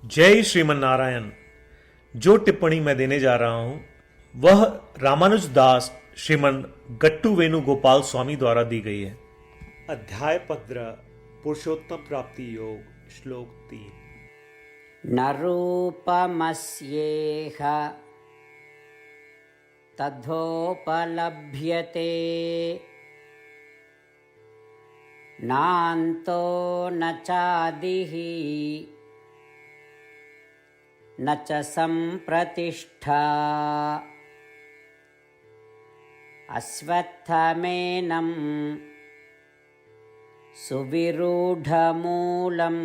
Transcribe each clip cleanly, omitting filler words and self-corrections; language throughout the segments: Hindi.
जय श्रीमन नारायण। जो टिप्पणी मैं देने जा रहा हूं वह रामानुज दास श्रीमन गट्टू वेणुगोपाल स्वामी द्वारा दी गई है। अध्याय 15 पुरुषोत्तम प्राप्ति योग श्लोक 3। न रूपमस्येह तथोपलभ्यते नान्तो न चादिः न च सम्प्रतिष्ठा अश्वत्थमेनं सुविरूढमूलम्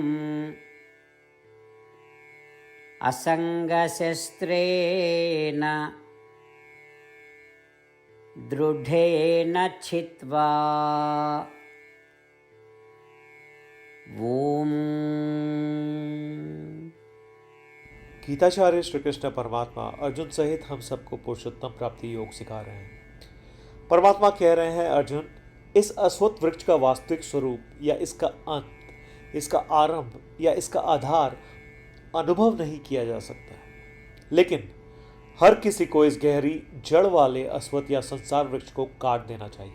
असङ्गशस्त्रेण दृढेन छित्त्वा। ओम। गीताचार्य श्री कृष्ण परमात्मा अर्जुन सहित हम सबको पुरुषोत्तम प्राप्ति योग सिखा रहे हैं। परमात्मा कह रहे हैं, अर्जुन, इस अश्वत्थ वृक्ष का वास्तविक स्वरूप या इसका अंत, इसका आरंभ या इसका आधार अनुभव नहीं किया जा सकता, लेकिन हर किसी को इस गहरी जड़ वाले अश्वत्थ या संसार वृक्ष को काट देना चाहिए।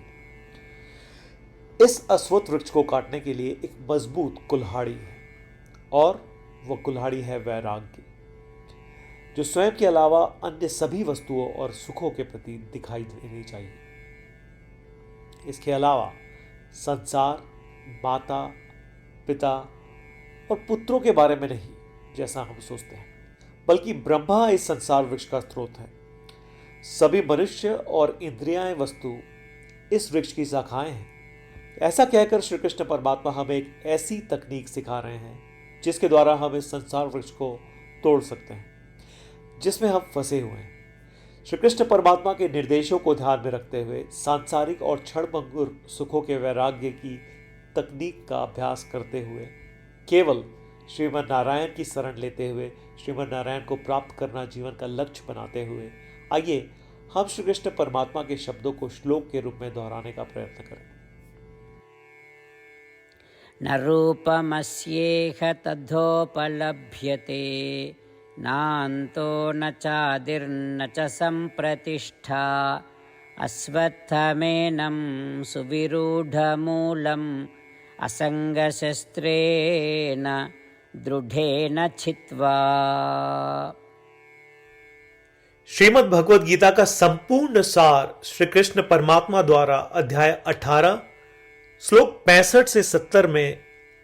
इस अश्वत्थ वृक्ष को काटने के लिए एक मजबूत कुल्हाड़ी है, और वह कुल्हाड़ी है वैराग्य, जो स्वयं के अलावा अन्य सभी वस्तुओं और सुखों के प्रति दिखाई देनी चाहिए। इसके अलावा संसार, माता, पिता और पुत्रों के बारे में नहीं, जैसा हम सोचते हैं, बल्कि ब्रह्मा इस संसार वृक्ष का स्रोत है। सभी मनुष्य और इंद्रियाएं वस्तु इस वृक्ष की शाखाएं हैं। ऐसा कहकर श्री कृष्ण परमात्मा हमें एक ऐसी तकनीक सिखा रहे हैं जिसके द्वारा हम इस संसार वृक्ष को तोड़ सकते हैं जिसमें हम फंसे हुए हैं। श्री कृष्ण परमात्मा के निर्देशों को ध्यान में रखते हुए सांसारिक और क्षणभंगुर सुखों के वैराग्य की तकनीक का अभ्यास करते हुए केवल श्रीमन नारायण की शरण लेते हुए श्रीमन नारायण को प्राप्त करना जीवन का लक्ष्य बनाते हुए आइए हम श्री कृष्ण परमात्मा के शब्दों को श्लोक के रूप में दोहराने का प्रयत्न करें। न रूपमस्येह तथोपलभ्यते नान्तो न चादिर्न च सम्प्रतिष्ठा अश्वत्थमेनं सुविरूढमूलम् असङ्गशस्त्रेण दृढेन छित्त्वा। श्रीमद् भगवद गीता का संपूर्ण सार श्री कृष्ण परमात्मा द्वारा अध्याय 18 श्लोक 65 से 70 में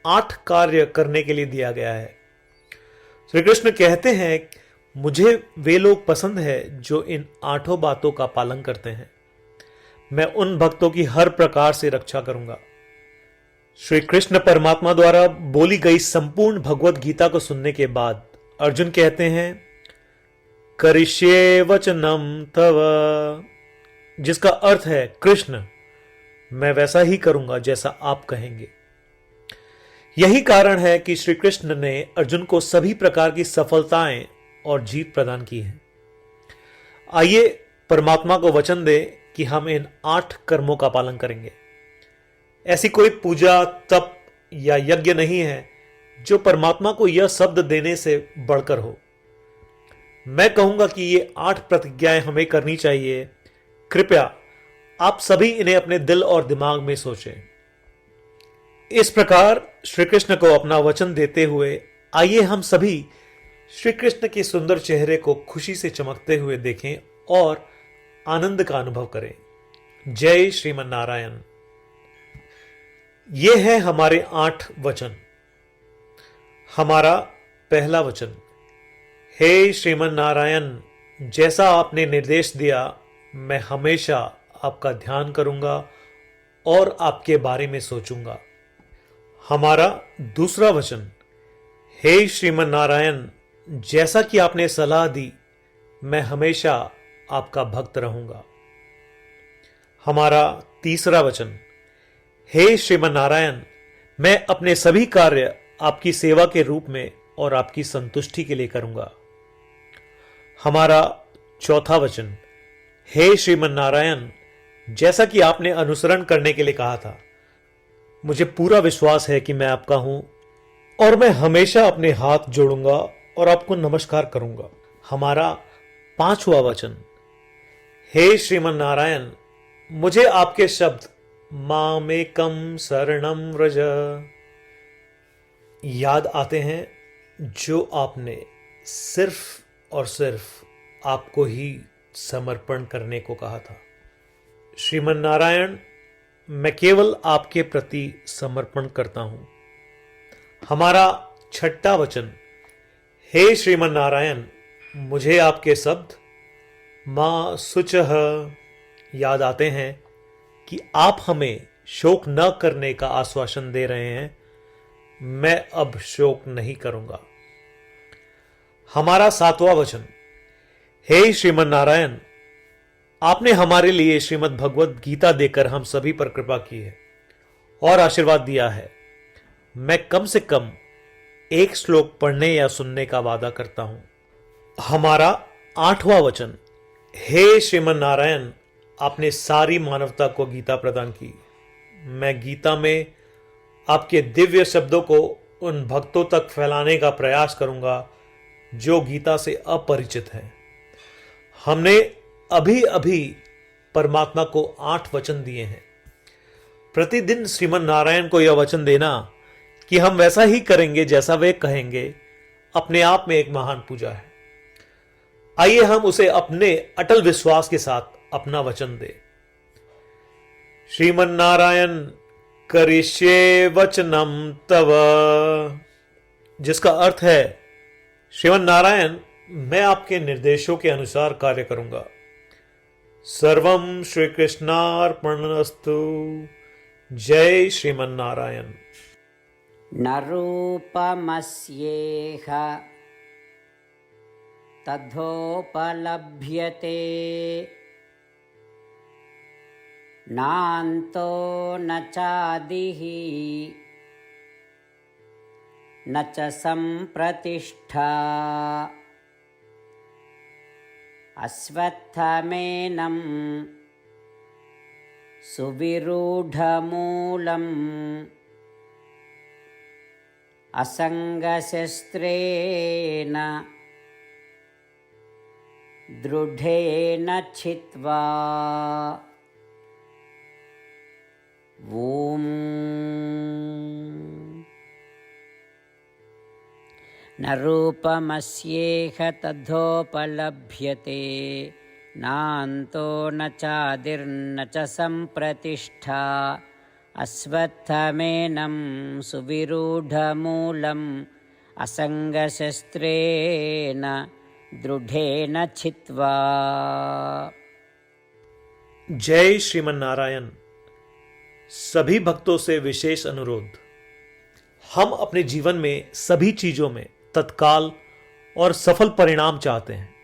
8 कार्य करने के लिए दिया गया है। श्री कृष्ण कहते हैं, मुझे वे लोग पसंद है जो इन 8 बातों का पालन करते हैं। मैं उन भक्तों की हर प्रकार से रक्षा करूंगा। श्री कृष्ण परमात्मा द्वारा बोली गई संपूर्ण भगवद गीता को सुनने के बाद अर्जुन कहते हैं, करिष्ये वचनम तव, जिसका अर्थ है, कृष्ण, मैं वैसा ही करूंगा जैसा आप कहेंगे। यही कारण है कि श्री कृष्ण ने अर्जुन को सभी प्रकार की सफलताएं और जीत प्रदान की है। आइए परमात्मा को वचन दे कि हम इन 8 कर्मों का पालन करेंगे। ऐसी कोई पूजा, तप या यज्ञ नहीं है जो परमात्मा को यह शब्द देने से बढ़कर हो। मैं कहूंगा कि ये 8 प्रतिज्ञाएं हमें करनी चाहिए। कृपया आप सभी इन्हें अपने दिल और दिमाग में सोचें। इस प्रकार श्री कृष्ण को अपना वचन देते हुए आइए हम सभी श्री कृष्ण के सुंदर चेहरे को खुशी से चमकते हुए देखें और आनंद का अनुभव करें। जय श्रीमन नारायण। ये है हमारे 8 वचन। हमारा पहला वचन, हे श्रीमन नारायण, जैसा आपने निर्देश दिया मैं हमेशा आपका ध्यान करूंगा और आपके बारे में सोचूंगा। हमारा दूसरा वचन, हे श्रीमन नारायण, जैसा कि आपने सलाह दी मैं हमेशा आपका भक्त रहूंगा। हमारा तीसरा वचन, हे श्रीमन नारायण, मैं अपने सभी कार्य आपकी सेवा के रूप में और आपकी संतुष्टि के लिए करूंगा। हमारा चौथा वचन, हे श्रीमन नारायण, जैसा कि आपने अनुसरण करने के लिए कहा था, मुझे पूरा विश्वास है कि मैं आपका हूं और मैं हमेशा अपने हाथ जोड़ूंगा और आपको नमस्कार करूंगा। हमारा 5वां वचन, हे श्रीमन नारायण, मुझे आपके शब्द मामेकम शरणम व्रज याद आते हैं, जो आपने सिर्फ और सिर्फ आपको ही समर्पण करने को कहा था। श्रीमन नारायण, मैं केवल आपके प्रति समर्पण करता हूं। हमारा 6वां वचन, हे श्रीमन नारायण, मुझे आपके शब्द मां शुचः याद आते हैं कि आप हमें शोक न करने का आश्वासन दे रहे हैं। मैं अब शोक नहीं करूंगा। हमारा 7वां वचन, हे श्रीमन नारायण, आपने हमारे लिए श्रीमद् भगवद गीता देकर हम सभी पर कृपा की है और आशीर्वाद दिया है। मैं कम से कम एक श्लोक पढ़ने या सुनने का वादा करता हूं। हमारा 8वां वचन, हे श्रीमन नारायण, आपने सारी मानवता को गीता प्रदान की। मैं गीता में आपके दिव्य शब्दों को उन भक्तों तक फैलाने का प्रयास करूंगा जो गीता से अपरिचित हैं। हमने अभी अभी परमात्मा को 8 वचन दिए हैं। प्रतिदिन श्रीमन नारायण को यह वचन देना कि हम वैसा ही करेंगे जैसा वे कहेंगे, अपने आप में एक महान पूजा है। आइए हम उसे अपने अटल विश्वास के साथ अपना वचन दे। श्रीमन नारायण करिष्ये वचनम तव, जिसका अर्थ है, श्रीमन नारायण, मैं आपके निर्देशों के अनुसार कार्य करूंगा। सर्वम श्री कृष्णार्पणमस्तु। जय श्रीमन नारायण। न रूपमस्येह तथोपलभ्यते, नान्तो न चादिः न च सम्प्रतिष्ठा। अश्वत्थमेनं सुविरूढमूलम् असङ्गशस्त्रेण दृढेन छित्त्वा। ॐ न रूपमस्येह तथोपलभ्यते, नान्तो न चादिर्न च सम्प्रतिष्ठा। अश्वत्थमेनं सुविरूढमूलम् असङ्गशस्त्रेण दृढेन छित्त्वा। जय श्रीमन नारायण। सभी भक्तों से विशेष अनुरोध, हम अपने जीवन में सभी चीजों में तत्काल और सफल परिणाम चाहते हैं।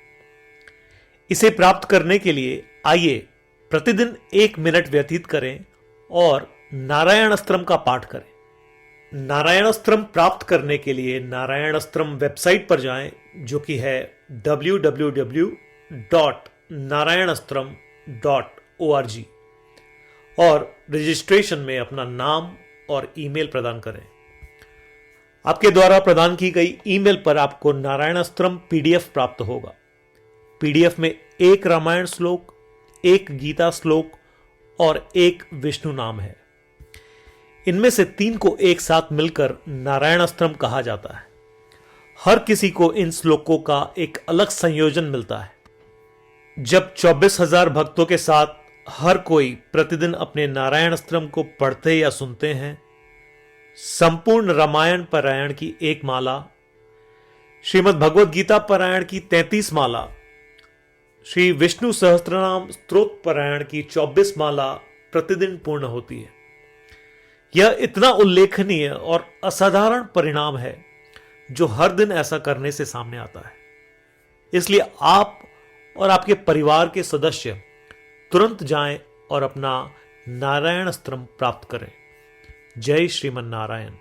इसे प्राप्त करने के लिए आइए प्रतिदिन 1 मिनट व्यतीत करें और नारायण अस्त्रम का पाठ करें। नारायण अस्त्रम प्राप्त करने के लिए नारायण अस्त्रम वेबसाइट पर जाएं, जो कि है www.narayanastram.org, और रजिस्ट्रेशन में अपना नाम और ईमेल प्रदान करें। आपके द्वारा प्रदान की गई ईमेल पर आपको नारायण अस्त्रम पीडीएफ प्राप्त होगा। पीडीएफ में 1 रामायण श्लोक, 1 गीता श्लोक और 1 विष्णु नाम है। इनमें से 3 को एक साथ मिलकर नारायण अस्त्रम कहा जाता है। हर किसी को इन श्लोकों का एक अलग संयोजन मिलता है। जब 24,000 भक्तों के साथ हर कोई प्रतिदिन अपने नारायण अस्त्रम को पढ़ते या सुनते हैं, संपूर्ण रामायण पारायण की 1 माला, श्रीमद् भगवद गीता पारायण की 33 माला, श्री विष्णु सहस्त्रनाम स्तोत्र पारायण की 24 माला प्रतिदिन पूर्ण होती है। यह इतना उल्लेखनीय और असाधारण परिणाम है जो हर दिन ऐसा करने से सामने आता है। इसलिए आप और आपके परिवार के सदस्य तुरंत जाएं और अपना नारायण अस्त्रम प्राप्त करें। जय श्रीमन नारायण।